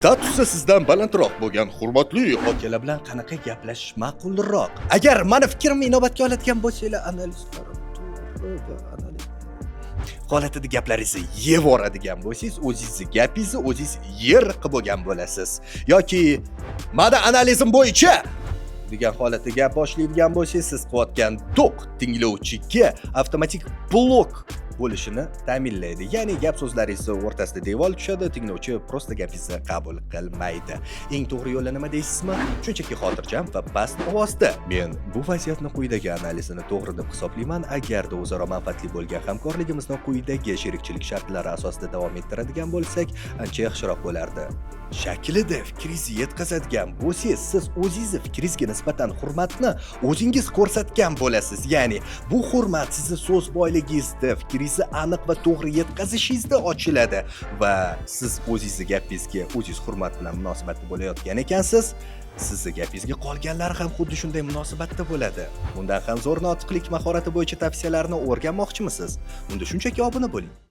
Statusi sizdan balandroq bo'lgan hurmatli okalar bilan qanaqa gaplashish ma'qulroq? Agar meni fikrimni inobatga oladigan bo'lsanglar, analistlar holatida gaplaringizni yevoradigan bo'lsangiz, o'zingizni gapingizni o'zingiz yer qilib bo'lgan bo'lasiz. Yoki "Meni analizim bo'yicha" degan holatda gap boshlaydigan bo'lsangiz, siz qilayotgan to'q tinglovchiga avtomatik blok bo'lishini ta'minlaydi. Ya'ni gap so'zlaringizni o'rtasida devor tushadi, tinglovchi prosta gapingizni qabul qilmaydi. Eng to'g'ri yo'li nima deysizmi? Shunchaki xotirjam va past ovozda. Men bu vaziyatni quyidagi analizini to'g'ri deb hisoblayman. Agarda o'zaro manfaatli bo'lgan hamkorligimizni quyidagi sherikchilik shartlari asosida davom ettiradigan bo'lsak, ancha yaxshiroq bo'lardi. Shaklida fikringizni yetkazadigan bo'lsangiz, siz o'zingizni fikringizga nisbatan hurmatni o'zingiz ko'rsatgan bo'lasiz. Ya'ni bu hurmat sizni so'z boyligingizda, fikringizni aniq va to'g'ri yetkazishingizda ochiladi va siz o'zingizni gapingizga o'zingiz hurmat bilan munosabatda bo'layotgan ekansiz. Sizni gapingizga qolganlar ham xuddi shunday munosabatda bo'ladi. Bundan ham zo'r notiqlik mahorati bo'yicha tavsiyalarni o'rganmoqchimisiz? Unda shunchaki obuna bo'ling.